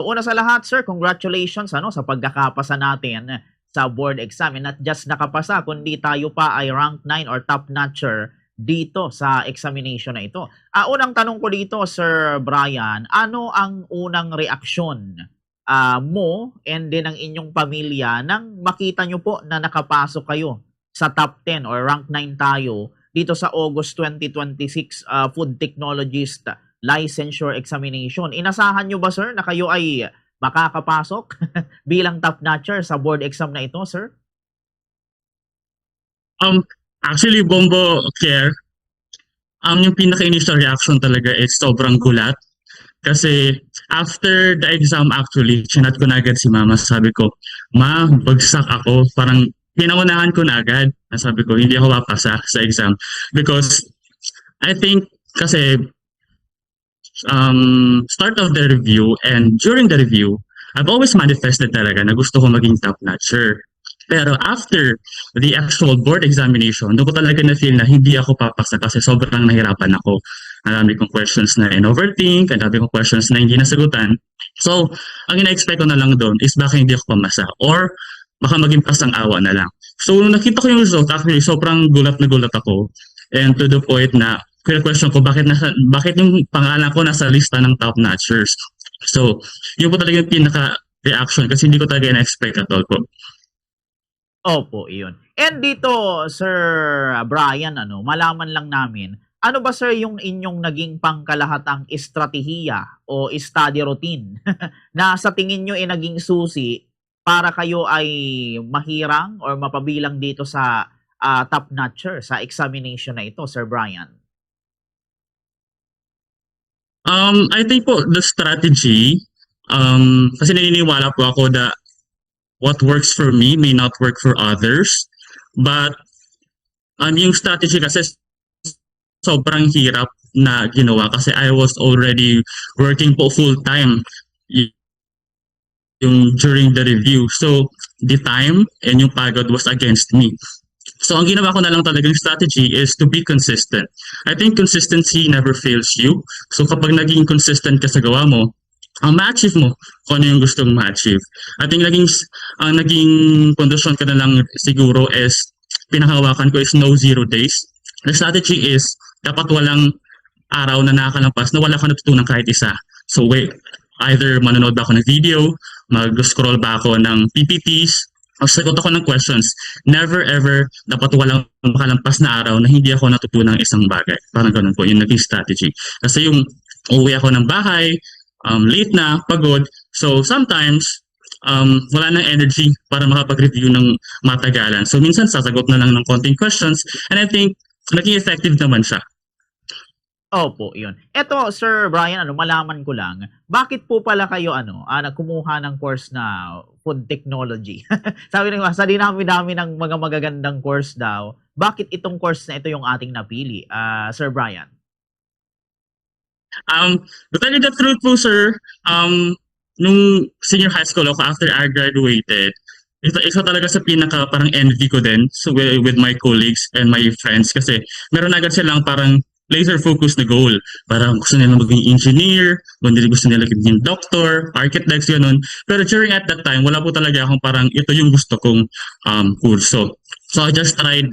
Una sa lahat, sir, congratulations sa pagkakapasa natin sa board exam. And not just nakapasa, kundi tayo pa ay rank 9 or top notcher dito sa examination na ito. Unang tanong ko dito, Sir Brian, ano ang unang reaksyon mo and din ng inyong pamilya nang makita nyo po na nakapasok kayo sa top 10 or rank 9 tayo dito sa August 2026 Food Technologist Licensure Examination? Inasahan nyo ba, sir, na kayo ay makakapasok bilang top notcher sa board exam na ito, sir? Um, Actually, Bombo Care, yung pinaka-initial reaction talaga is sobrang gulat. Kasi after the exam actually, chinat ko na agad si mama. Sabi ko, ma, bagsak ako. Parang pinangunahan ko na agad. Sabi ko, hindi ako papasa sa exam. Because I think kasi start of the review and during the review, I've always manifested talaga na gusto ko maging top notcher. Pero after the actual board examination, doon ko talaga na-feel na hindi ako papasa kasi sobrang nahirapan ako. Ang dami kong questions na in-overthink, ang dami kong questions na hindi nasagutan. So, ang ina-expect ko na lang doon is baka hindi ako pamasa or baka maging pasang awa na lang. So, nung nakita ko yung result, actually, sobrang gulat na gulat ako. And to the point na, question ko, bakit yung pangalan ko nasa lista ng top notchers? So, yun po talaga yung pinaka-reaction kasi hindi ko talaga na-expect at all po. Opo, iyon. And dito, Sir Brian, malaman lang namin, ano ba, sir, yung inyong naging pangkalahatang estratehiya o study routine na sa tingin nyo ay naging susi para kayo ay mahirang or mapabilang dito sa top notcher sa examination na ito, Sir Brian? I think po the strategy, kasi naniniwala po ako that what works for me may not work for others. But yung strategy kasi sobrang hirap na ginawa kasi I was already working po full-time yung during the review. So, the time and yung pagod was against me. So, ang ginawa ko na lang talagang strategy is to be consistent. I think consistency never fails you. So, kapag naging consistent ka sa gawa mo, ang ma-achieve mo kung ano yung gustong ma-achieve. I think ang naging kondisyon ka na lang siguro is pinakawakan ko is no 0 days. The strategy is dapat walang araw na nakakalampas na wala ka natutunan kahit isa. So wait, either manonood ba ako ng video, mag-scroll ba ako ng PPTs, sagot ako ng questions. Never ever dapat walang makalampas na araw na hindi ako natutunan isang bagay. Parang ganun po, yung naging strategy. Kasi yung uwi ako ng bahay, late na, pagod. So sometimes, wala nang energy para makapag-review ng matagalan. So minsan sasagot na lang ng konting questions and I think naging effective naman siya. Opo, yun. Eto, Sir Brian, malaman ko lang, bakit po pala kayo, kumuha ng course na food technology? Sabi nyo, sa dinami-dami ng mga magagandang course daw, bakit itong course na ito yung ating napili, Sir Brian? To tell you the truth po, sir, nung senior high school ako after I graduated, isa talaga sa pinaka parang envy ko din so with my colleagues and my friends kasi meron agad silang parang laser focus na goal. Parang gusto nila maging engineer, gusto nila maging doctor, architects, ganun. Pero during at that time, wala po talaga akong parang ito yung gusto kong kurso. So I just tried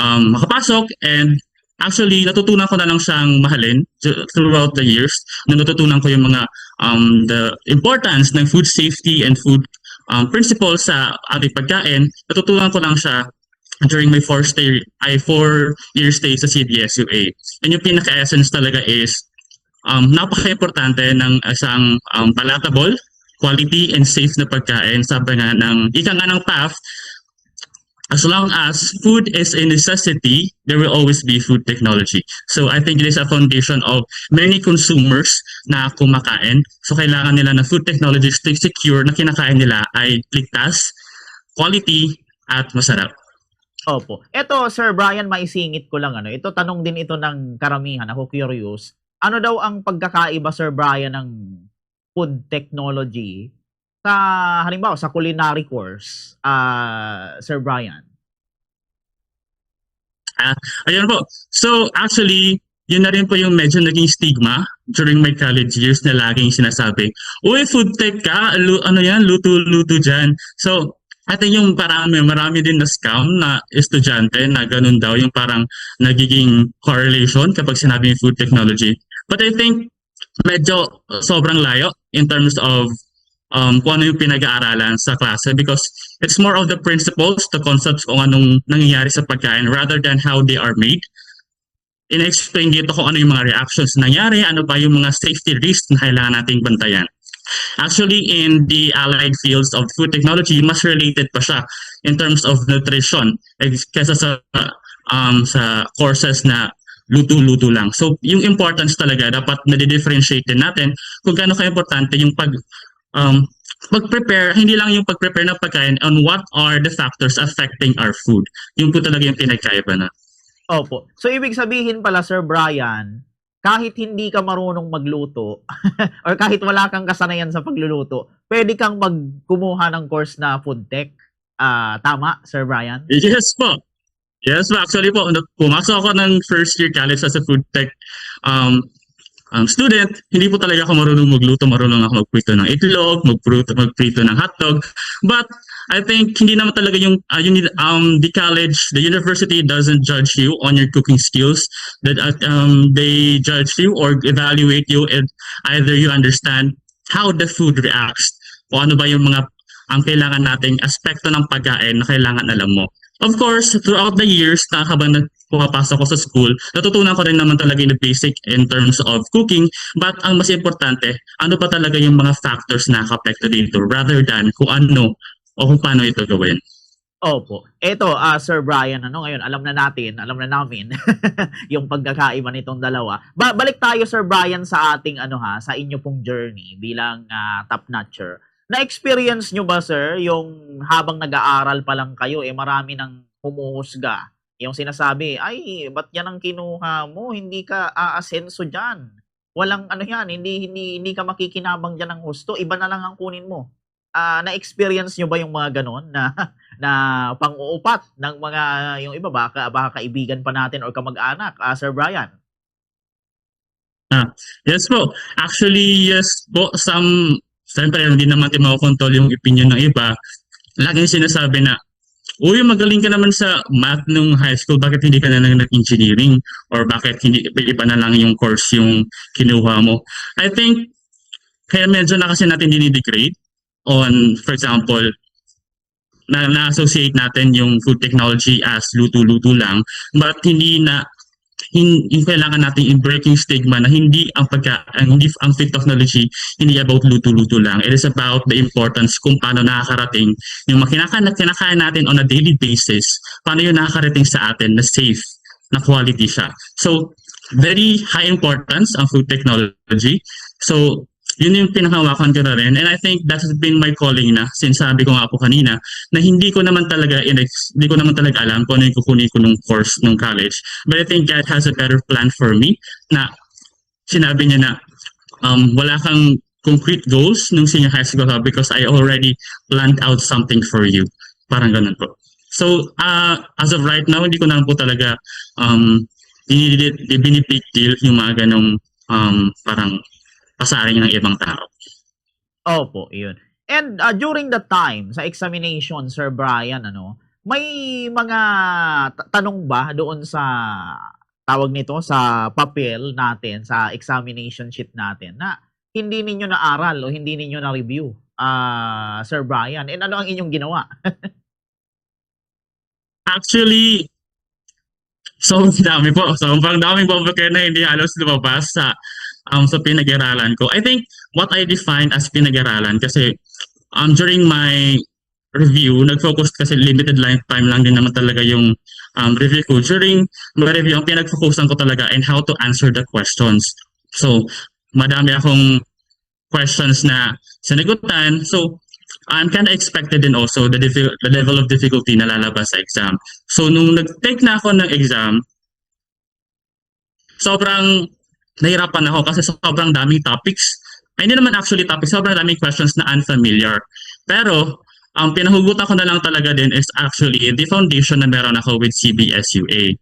makapasok and actually natutunan ko na lang siyang mahalin throughout the years. Natutunan ko yung mga the importance ng food safety and food principles sa ating pagkain. Natutunan ko lang siya during my 4-year stay sa CBSUA. And yung pinaka-essence talaga is napaka-importante ng isang palatable, quality, and safe na pagkain. Sabi nga ika nga ng PAF, as long as food is a necessity, there will always be food technology. So I think it is a foundation of many consumers na kumakain. So kailangan nila na food technologies to secure na kinakain nila ay ligtas, quality, at masarap. Opo. Eto, Sir Brian, maisingit ko lang, ito tanong din ito ng karamihan, ako curious. Ano daw ang pagkakaiba, Sir Brian, ng food technology sa, halimbawa, sa culinary course, Sir Brian? Ayun po. So actually, yun na rin po yung medyo naging stigma during my college years na laging sinasabi, uy, food tech ka, ano yan, luto-luto dyan. So, I think yung parang marami din na scam na estudyante na ganun daw yung parang nagiging correlation kapag sinabi yung food technology. But I think medyo sobrang layo in terms of kung ano yung pinag-aaralan sa klase because it's more of the principles, the concepts kung anong nangyayari sa pagkain rather than how they are made. In-explain dito kung ano yung mga reactions nangyari, ano ba yung mga safety risks na kailangan nating bantayan. Actually, in the allied fields of food technology, mas related pa siya in terms of nutrition kaysa sa courses na luto-luto lang. So, yung importance talaga, dapat na-differentiate din natin kung gaano ka-importante yung pag-prepare, hindi lang yung pag-prepare ng pagkain on what are the factors affecting our food. Yung po talaga yung pinagkaiba na. Opo. So, ibig sabihin pala, Sir Brian, kahit hindi ka marunong magluto or kahit wala kang kasanayan sa pagluluto, pwede kang kumuha ng course na food tech. Tama, Sir Brian? Yes po. Yes po. Actually po, pumasok ako ng first year college as a food tech student, hindi po talaga ako marunong magluto, marunong ako magprito ng itlog, magprito ng hotdog. But I think hindi naman talaga yung the college, the university doesn't judge you on your cooking skills. That they judge you or evaluate you and either you understand how the food reacts o ano ba yung mga ang kailangan nating aspekto ng pagkain na kailangan alam mo. Of course, throughout the years na habang pumapasok ko sa school, natutunan ko rin naman talaga yung basic in terms of cooking. But ang mas importante, ano pa talaga yung mga factors na nakapekto dito rather than kung ano o kung paano ito gawin. Opo. Eto, Sir Brian, ngayon, alam na namin yung pagkakaiba nitong dalawa. Balik tayo, Sir Brian, sa ating, sa inyo pong journey bilang top-notcher. Na-experience nyo ba, sir, yung habang nag-aaral pa lang kayo, marami nang humuhusga. Yung sinasabi, ay, ba't yan ang kinuha mo? Hindi ka aasenso dyan. Walang yan, hindi ka makikinabang dyan ng husto. Iba na lang ang kunin mo. Na-experience nyo ba yung mga ganon na pang-uupat ng mga, yung iba, baka kaibigan pa natin or kamag-anak, Sir Brian? Yes po. Actually, yes po. Siyempre, hindi naman tayo makakontrol yung opinion ng iba. Laging sinasabi na, uy, magaling ka naman sa math nung high school, bakit hindi ka na nag-engineering? Or bakit hindi iba na lang yung course yung kinuha mo? I think, kaya medyo na kasi natin dinidegrade on, for example, na-associate natin yung food technology as luto-luto lang, but hindi kailangan natin i-break yung stigma na hindi ang food technology hindi about luto-luto lang. It is about the importance kung paano nakakarating yung kinakain natin on a daily basis, paano yung nakakarating sa atin na safe, na quality siya. So, very high importance ang food technology. So, yun yung pinakawakan ko na rin. And I think that has been my calling na, since sabi ko nga po kanina, na hindi ko naman talaga alam kung ano yung kukunin ko nung course nung college. But I think God has a better plan for me na sinabi niya na wala kang concrete goals nung senior high school because I already planned out something for you. Parang ganun po. So, as of right now, hindi ko naman po talaga binibig deal yung mga ganong parang pasaring ng ibang tao. Opo, yun. And during the time, sa examination, Sir Brian, may mga tanong ba doon sa, tawag nito, sa papel natin, sa examination sheet natin, na hindi ninyo na-aral o hindi ninyo na-review, Sir Brian? And ano ang inyong ginawa? Actually, sobrang dami po. Sobrang daming papel na hindi halos lumabas sa pinag-aralan ko. I think what I define as pinag-aralan kasi during my review, nag-focus kasi limited lifetime lang din naman talaga yung review ko. During my review, ang pinag-focusan ko talaga and how to answer the questions. So, madami akong questions na sinagutan. So, I'm kind of expected din also the level of difficulty na lalabas sa exam. So, nung nag-take na ako ng exam, sobrang nahirapan ako kasi sobrang daming topics. Ay, hindi naman actually topics, sobrang daming questions na unfamiliar. Pero, ang pinahugutan ko na lang talaga din is actually the foundation na meron ako with CBSUA.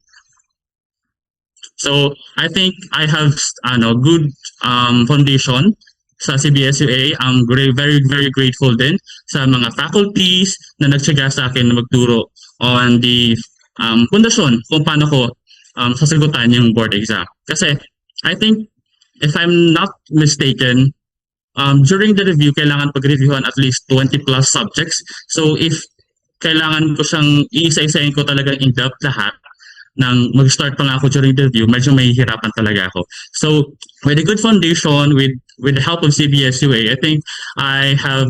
So I think I have good foundation sa CBSUA. I'm very very grateful din sa mga faculties na nagtiyaga sa akin na magturo on the pundasyon kung paano ko sasagutan yung board exam. Kasi I think if I'm not mistaken, during the review, kailangan pag-reviewhan at least 20 plus subjects. So if kailangan ko siyang iisa-isahin ko talagang in-depth lahat, nang mag-start pa nga ako during the review, medyo mahihirapan talaga ako. So, with a good foundation, with the help of CBSUA, I think I have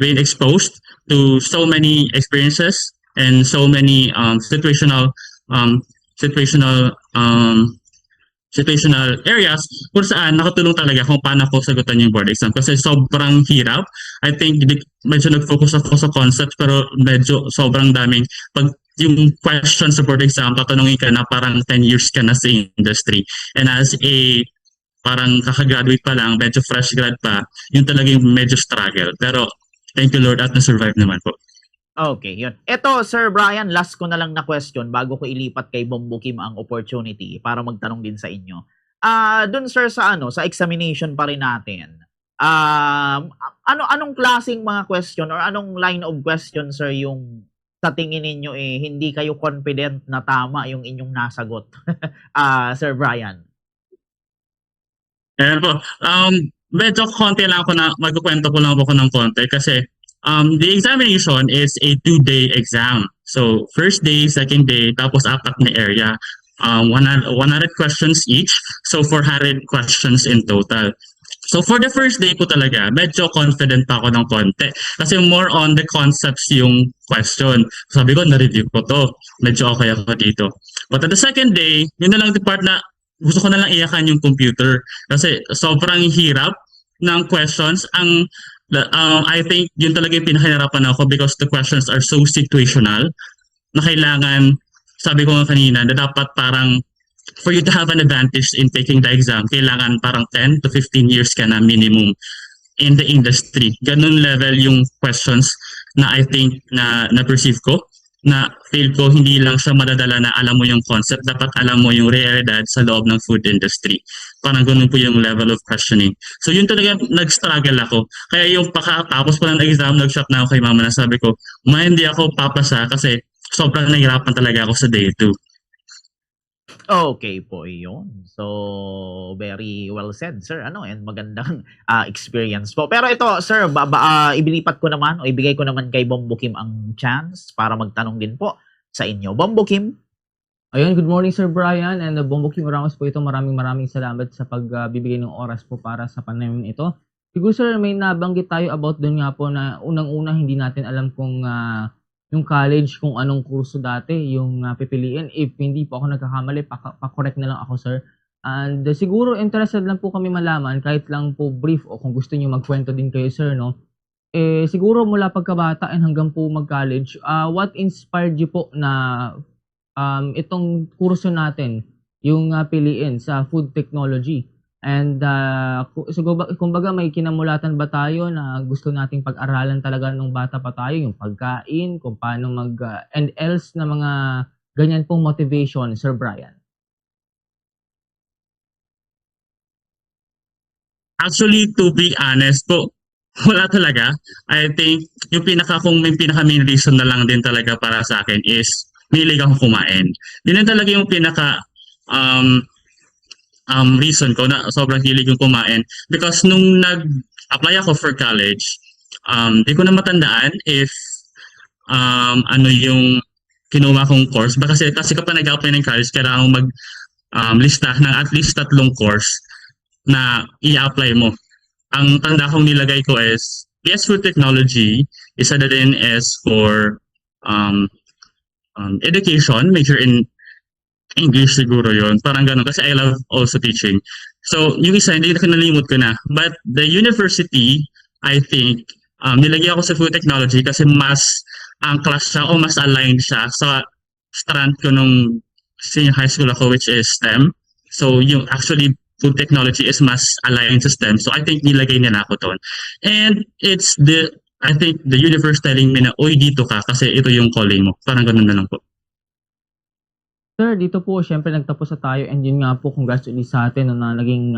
been exposed to so many experiences and so many um, situational situational areas kung saan nakatulong talaga kung paano ko sagutan yung board exam. Kasi sobrang hirap. I think medyo nag-focus ako sa concepts pero medyo sobrang daming pag yung question sa board exam, tatanungin ka na parang 10 years ka na sa industry. And as a parang kakagraduate pa lang, medyo fresh grad pa, yun talaga yung medyo struggle. Pero thank you Lord at na-survive naman po. Okay, yun. Eto, Sir Brian, last ko na lang na question bago ko ilipat kay Bombo Kim ang opportunity para magtanong din sa inyo. Dun sir sa sa examination pa rin natin. Anong klaseng mga question or anong line of question sir yung sa tingin ninyo hindi kayo confident na tama yung inyong nasagot? Sir Brian. Ayan po. Medyo konti lang ako na magkukwento ko lang ako ng konti kasi the examination is a 2-day exam. So, first day, second day, tapos apat na area. 100 questions each. So, 400 questions in total. So, for the first day ko talaga, medyo confident pa ako ng konti. Kasi more on the concepts yung question. Sabi ko, na-review ko to. Medyo okay ako dito. But at the second day, yun na lang the part na gusto ko na lang iyakan yung computer. Kasi sobrang hirap ng questions. I think yun talaga yung pinahirapan ako because the questions are so situational na kailangan, sabi ko nga kanina, na dapat parang for you to have an advantage in taking the exam, kailangan parang 10 to 15 years ka na minimum in the industry. Ganun level yung questions na I think na perceive ko, na feel ko hindi lang siya madadala na alam mo yung concept, dapat alam mo yung realidad sa loob ng food industry. Parang ganun po yung level of questioning. So yun talaga nag-struggle ako. Kaya yung pakatapos pa ng exam, nag-shot na ako kay mama na sabi ko, hindi ako papasa kasi sobrang nahihirapan talaga ako sa day 2. Okay po yun. So, very well said, sir. And magandang experience po. Pero ito, sir, ibilipat ko naman o ibigay ko naman kay Bombo Kim ang chance para magtanong din po sa inyo. Bombo Kim? Ayun, good morning Sir Brian and Bombo Kim Ramos po ito. Maraming salamat sa pagbibigay ng oras po para sa panayam ito. Siguro sir, may nabanggit tayo about doon nga po na unang-una hindi natin alam kung yung college, kung anong kurso dati yung pipiliin. If hindi po ako nagkakamali, pa-correct na lang ako sir. And siguro interested lang po kami malaman, kahit lang po brief o kung gusto niyo magkwento din kayo sir, no? Siguro mula pagkabata and hanggang po mag-college, what inspired you po na itong kurso natin, yung piliin sa food technology? And kumbaga may kinamulatan ba tayo na gusto nating pag-aralan talaga nung bata pa tayo, yung pagkain, kung paano and else na mga ganyan pong motivation, Sir Brian? Actually, to be honest po, wala talaga. I think yung may pinaka main reason na lang din talaga para sa akin is mahilig akong kumain. Yun talaga yung pinaka reason ko na sobrang hilig yung kumain. Because nung nag-apply ako for college, di ko na matandaan if ano yung kinuha kong course. Kasi kapag nag-apply ng college, kailangan mag lista ng at least 3 course na i-apply mo. Ang tanda kong nilagay ko is PS Food Technology, isa na din is for education, major in English siguro yon, parang ganun kasi I love also teaching. So yung isa hindi na kinalimot ko na, but the university I think nilagay ako sa food technology kasi mas ang class siya o mas aligned siya sa strand ko nung senior high school ako, which is STEM. So yung actually food technology is mas aligned sa STEM, so I think nilagay nila ako doon. And it's I think the universe telling me na, oy, dito ka kasi ito yung calling mo. Parang ganun na lang po. Sir, dito po siyempre nagtapos na tayo and yun nga po congrats ulit sa atin no, na naging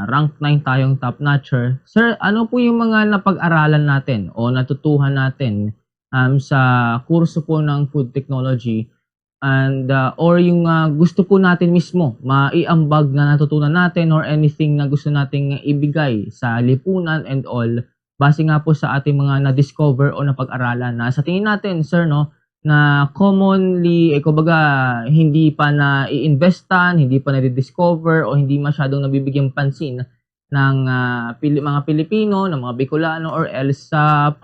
rank 9 tayong top notcher. Sir, ano po yung mga napag-aralan natin o natutuhan natin sa kurso po ng food technology and or yung gusto po natin mismo maiambag na natutunan natin or anything na gusto nating ibigay sa lipunan and all base nga po sa ating mga na-discover o napag-aralan na sa tingin natin, sir, no, na commonly, kumbaga, hindi pa na-i-investan, hindi pa na-discover o hindi masyadong nabibigyang pansin ng mga Pilipino, ng mga Bicolano or else sa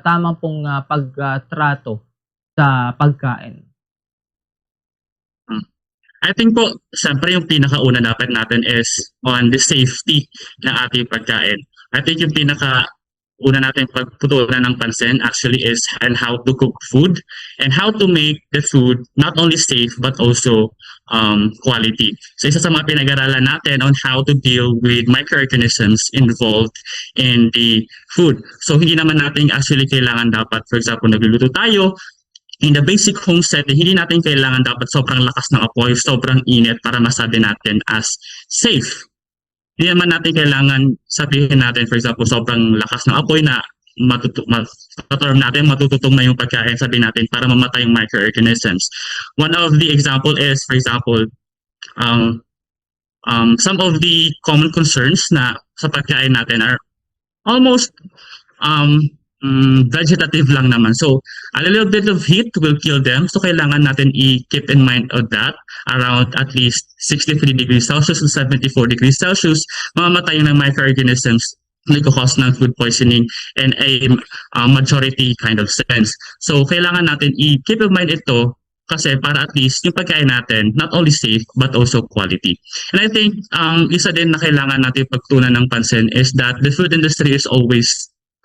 tamang pong pagtrato sa pagkain. I think po, siyempre yung pinakauna dapat natin is on the safety ng ating pagkain. I think yung pinakauna natin pagtutunan ng pansin actually is on how to cook food and how to make the food not only safe but also quality. So isa sa mga pinag-aralan natin on how to deal with microorganisms involved in the food. So hindi naman natin actually kailangan dapat, for example, nagluluto tayo, in the basic home setting, hindi natin kailangan dapat sobrang lakas ng apoy, sobrang init para masabi natin as safe. Hindi naman natin kailangan sabihin natin, for example, sobrang lakas ng apoy na matututong na yung pagkain, sabi natin, para mamatay yung microorganisms. One of the example is, for example, some of the common concerns na sa pagkain natin are almost vegetative lang naman. So, a little bit of heat will kill them. So, kailangan natin i-keep in mind of that around at least 63 degrees Celsius to 74 degrees Celsius. Mamamatay ng microorganisms may cause ng food poisoning in a majority kind of sense. So, kailangan natin i-keep in mind ito kasi para at least yung pagkain natin not only safe but also quality. And I think isa din na kailangan natin pagtunan ng pansin is that the food industry is always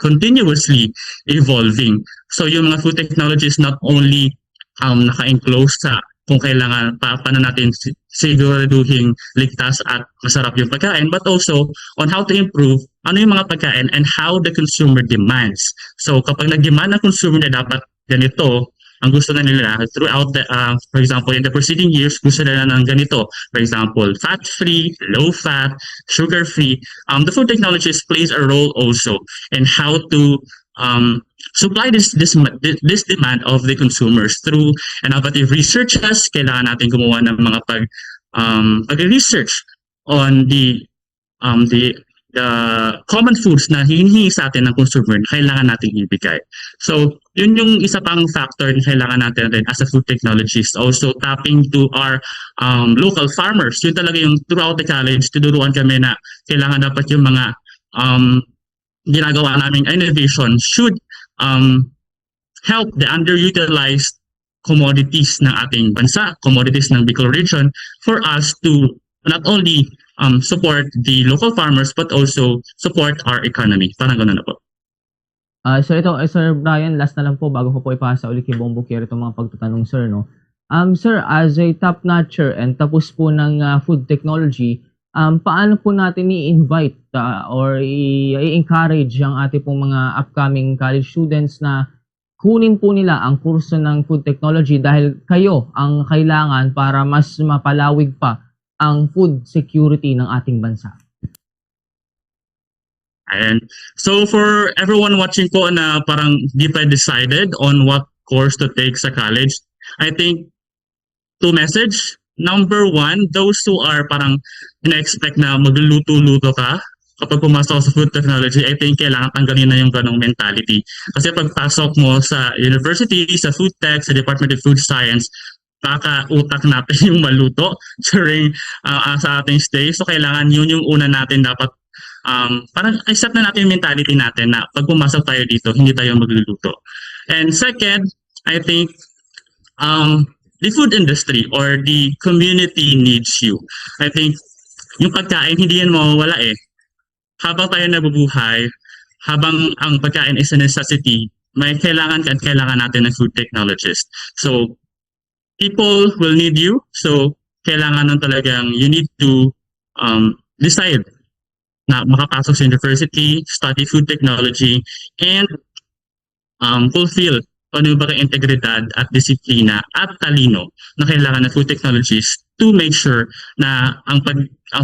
continuously evolving. So yung mga food technology is not only naka-enclose sa kung kailangan paano natin siguraduhin ligtas at masarap yung pagkain, but also on how to improve ano yung mga pagkain and how the consumer demands. So kapag nag-demand ng consumer na dapat ganito, ang gusto na nila throughout the, for example, in the preceding years, gusto nila ng ganito. For example, fat-free, low-fat, sugar-free. The food technologies plays a role also in how to supply this demand of the consumers through innovative researches. Kailangan natin gumawa ng mga pag-research on the common foods na hinihingi sa atin ng consumer na kailangan nating ibigay. So, yun yung isa pang factor na kailangan natin rin as a food technologist. Also, tapping to our local farmers. Yun talaga yung throughout the college, tinuruan kami na kailangan dapat yung mga ginagawa naming innovation should help the underutilized commodities ng ating bansa, commodities ng Bicol region, for us to not only support the local farmers but also support our economy. Parang gano'n na po. So ito, Sir Brian, last na lang po bago ko po ipasa ulit kay Bong Bukier itong mga pagtatanong, sir, no? Sir, as a top notcher and tapos po ng food technology, paano po natin i-invite or i-encourage ang ating pong mga upcoming college students na kunin po nila ang kurso ng food technology dahil kayo ang kailangan para mas mapalawig pa ang food security ng ating bansa? And so for everyone watching po na parang di pa decided on what course to take sa college, I think two message. Number one, those who are parang ina-expect na magluluto-luto ka kapag pumasok sa food technology, I think kailangan tanggalin na yung ganong mentality. Kasi pagpasok mo sa university, sa food tech, sa Department of Food Science, baka utak natin yung maluto during sa ating stay. So kailangan yun yung una natin dapat parang accept na natin yung mentality natin na pag pumasok tayo dito, hindi tayo magluluto. And second, I think the food industry or the community needs you. I think yung pagkain, hindi yan mawawala eh. Habang tayo nabubuhay, habang ang pagkain is a necessity, may kailangan natin ng food technologist. So, people will need you. So, kailangan nun talagang you need to decide na makapasok sa university, study food technology, and fulfill ano yung baga integridad at disiplina at talino na kailangan ng food technologies to make sure na ang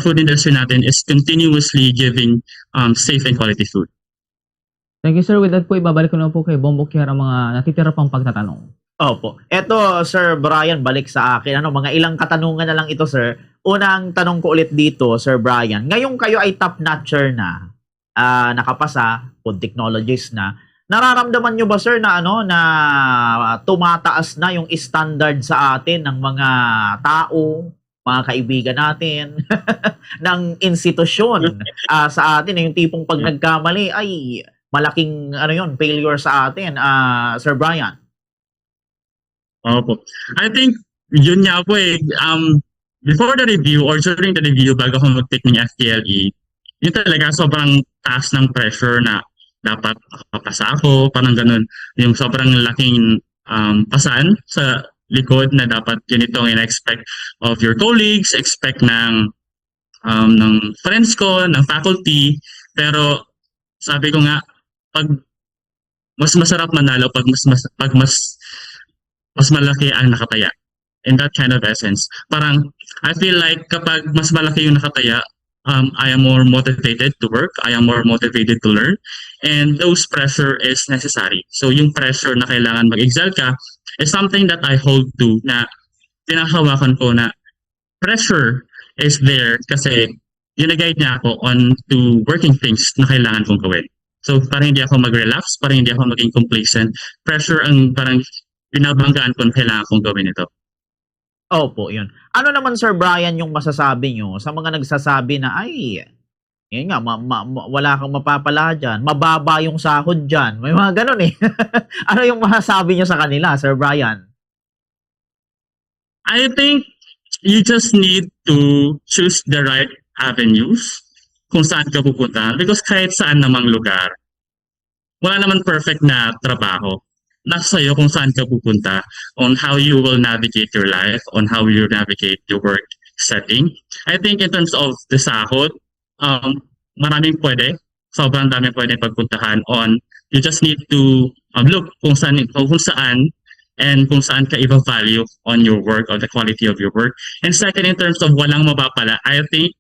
food industry natin is continuously giving safe and quality food. Thank you, sir. With that po, ibabalik ko na po kay Bongbong Kier ang mga natitira pang pagtatanong. Opo. Eto, Sir Brian, balik sa akin. Mga ilang katanungan na lang ito, sir. Unang tanong ko ulit dito, Sir Brian. Ngayong kayo ay top-notcher na, nakapasa, food technologies na, nararamdaman nyo ba, sir, na na tumataas na yung standard sa atin ng mga tao, mga kaibigan natin, ng institusyon sa atin, yung tipong pag nagkamali ay malaking failure sa atin, Sir Brian? Opo. I think yun nga po before the review or during the review bago ako mag-take ng FTLE, yun talaga sobrang taas ng pressure na dapat makapasa ako, parang ganun. Yung sobrang laking pasan sa likod na dapat ganito ang in-expect of your colleagues, expect ng friends ko, ng faculty. Pero sabi ko nga, pag mas masarap manalo pag mas malaki ang nakataya. In that kind of essence. Parang, I feel like kapag mas malaki yung nakataya, I am more motivated to work. I am more motivated to learn. And those pressure is necessary. So yung pressure na kailangan mag-excel ka is something that I hold to na tinahawakan ko na pressure is there kasi gina-guide niya ako on to working things na kailangan kong gawin. So parang hindi ako mag-relax, parang hindi ako maging complacent. Pressure ang parang binabanggaan ko na kailangan kong gawin ito. Opo, yun. Ano naman, Sir Brian, yung masasabi nyo sa mga nagsasabi na, ay, yun nga, wala kang mapapala dyan, mababa yung sahod dyan. May mga ganun eh. Ano yung masasabi nyo sa kanila, Sir Brian? I think you just need to choose the right avenues kung saan ka pupunta. Because kahit saan namang lugar, wala naman perfect na trabaho. Nasa sa'yo kung saan ka pupunta, on how you will navigate your life, on how you navigate your work setting. I think in terms of the sahod, maraming pwede. Sobrang dami pwede pagpuntahan on. You just need to look kung saan and kung saan ka i-value on your work, on the quality of your work. And second, in terms of walang mapapala, I think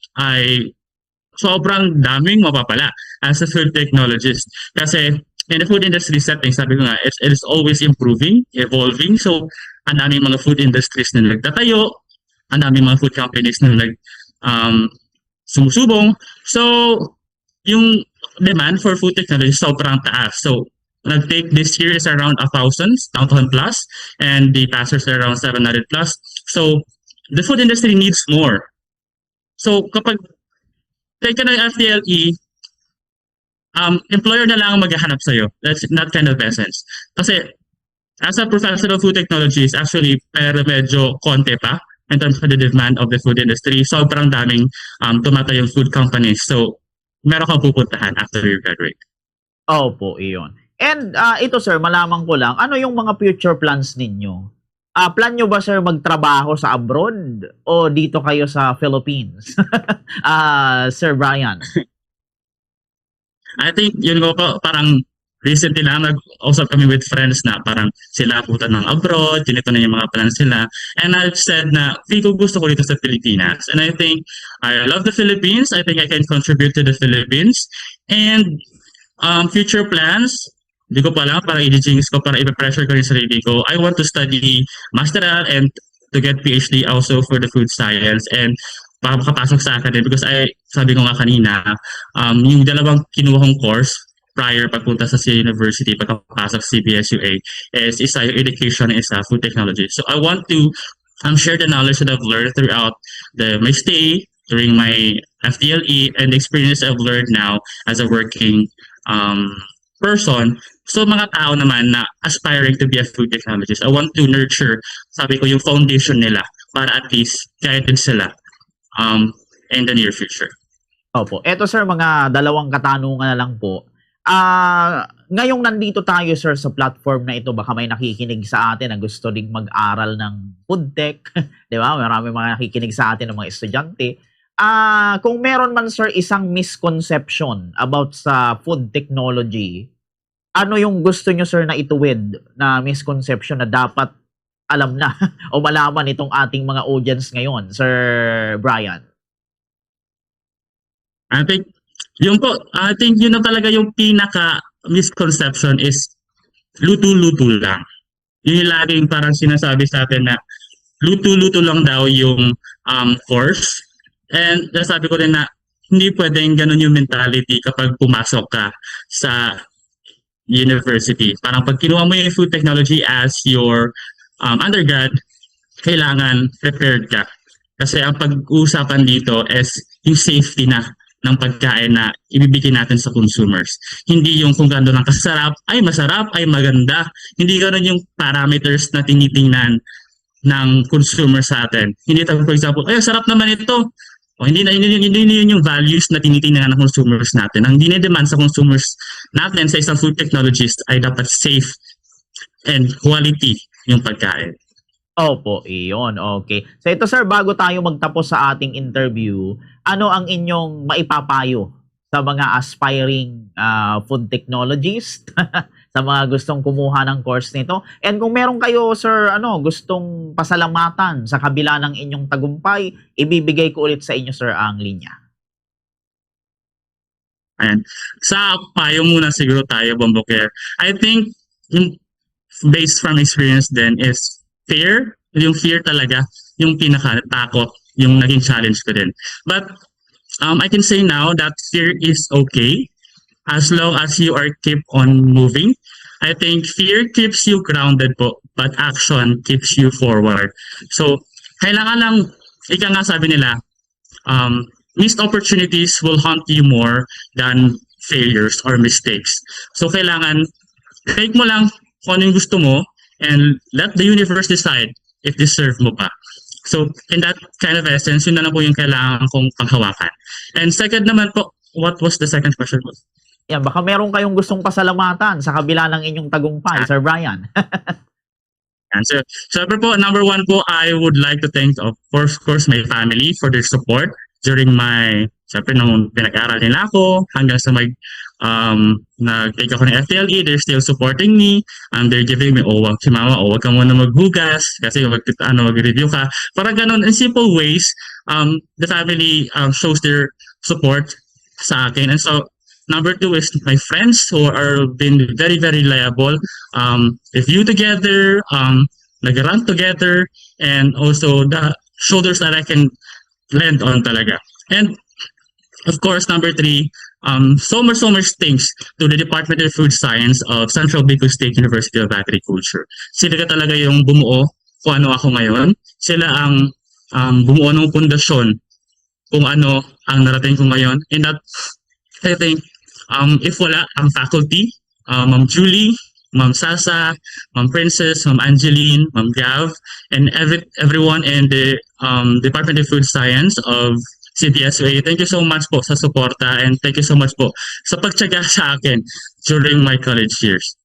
sobrang daming mapapala as a food technologist. Kasi in the food industry setting, sabi ko nga, it is always improving, evolving. So, ang daming mga food industries na nagtatayo, ang daming mga food companies na sumusubong. So, yung demand for food technology sobrang taas. So, nag-take this year is around 1,000 plus, and the passers are around 700 plus. So, the food industry needs more. So, kapag take ka ng FTLE, employer na lang ang maghahanap sa'yo. That's not kind of essence. Kasi as a professional food technologies, actually, pero medyo konti pa in terms of the demand of the food industry. Sobrang daming tumatayong food companies. So, meron kang pupuntahan after you graduate. Opo, iyon. And ito, sir, malaman ko lang, ano yung mga future plans ninyo? Plan nyo ba, sir, magtrabaho sa abroad o dito kayo sa Philippines? Sir Brian. I think yun ko parang recently lang nag-usap kami with friends na parang sila punta ng abroad, ganito na yung mga plans sila. And I've said na gusto ko dito sa Pilipinas. And I think I love the Philippines. I think I can contribute to the Philippines. And future plans, hindi ko pa lang, para i-jinx ko, para i-pressure ko rin sarili ko. I want to study masteral and to get PhD also for the food science. And makapasok sa akin because sabi ko nga kanina, yung dalawang kinuha kong course prior pagpunta sa university, pagkapasok sa CBSUA, is isa yung education, isa food technology. So I want to share the knowledge that I've learned throughout my stay, during my FTLE, and the experience I've learned now as a working person. So mga tao naman na aspiring to be a food technologist, I want to nurture, sabi ko, yung foundation nila para at least guided sila in the near future. Opo. Eto, sir, mga dalawang katanungan na lang po. Ngayong nandito tayo, sir, sa platform na ito, baka may nakikinig sa atin na gusto ding mag-aral ng food tech. Di ba? Marami mga nakikinig sa atin ng mga estudyante. Kung meron man, sir, isang misconception about sa food technology, ano yung gusto nyo, sir, na ituwid na misconception na dapat alam na o malaman itong ating mga audience ngayon, Sir Brian? I think I think yun na talaga yung pinaka misconception is luto-luto lang. Yun yung laging parang sinasabi sa atin na luto-luto lang daw yung course. And nasabi ko din na hindi pwedeng ganun yung mentality kapag pumasok ka sa university. Parang pag kinuha mo yung food technology as your undergrad, kailangan prepared ka. Kasi ang pag-uusapan dito is yung safety na ng pagkain na ibibigay natin sa consumers. Hindi yung kung gano'n lang kasarap, ay masarap, ay maganda. Hindi gano'n yung parameters na tinitingnan ng consumer sa atin. Hindi tayo, for example, ay sarap naman ito. O, hindi yun yung values na tinitingnan ng consumers natin. Ang dinedemand sa consumers natin sa isang food technologist ay dapat safe and quality yung pagkain. Opo, iyon. Okay. So ito, sir, bago tayo magtapos sa ating interview, ano ang inyong maipapayo sa mga aspiring food technologist, sa mga gustong kumuha ng course nito? And kung meron kayo, sir, gustong pasalamatan sa kabila ng inyong tagumpay, ibibigay ko ulit sa inyo, sir, ang linya. Ayan. Sa payo muna siguro tayo, Bomboker. I think, yung based from experience then is fear. Yung fear talaga, yung pinaka-takot, yung naging challenge ko din. But I can say now that fear is okay as long as you are keep on moving. I think fear keeps you grounded po, but action keeps you forward. So, kailangan lang, ika nga sabi nila, missed opportunities will haunt you more than failures or mistakes. So, kailangan, take mo lang kung ano yung gusto mo and let the universe decide if deserve mo pa. So, in that kind of essence, yun na lang po yung kailangan kong panghawakan. And second naman po, what was the second question? Yan, baka meron kayong gustong pasalamatan sa kabila ng inyong tagumpay, Sir Brian. And so, syempre po, number one po, I would like to thank, of course, my family for their support during my, syempre, nung pinag-aaral nila ako, hanggang sa nag-take ako ng FTLE, they're still supporting me, and they're giving me, wag si mama, wag ka muna maghugas, kasi mag-review ka. Parang ganun, in simple ways, the family shows their support sa akin. And so, number two is my friends who are been very, very reliable. Review together, nag-run together, and also the shoulders that I can lend on talaga. And of course, number three, so much thanks to the Department of Food Science of Central Bicol State University of Agriculture. Sila ka talaga yung bumuo kung ano ako ngayon. Sila ang bumuo ng pundasyon kung ano ang narating ko ngayon. And that, I think, if wala ang faculty, Ma'am Julie, Ma'am Sasa, Ma'am Princess, Ma'am Angeline, Ma'am Gav, and everyone in the Department of Food Science of CDSUA, thank you so much po sa suporta and thank you so much po sa pagtiyaga sa akin during my college years.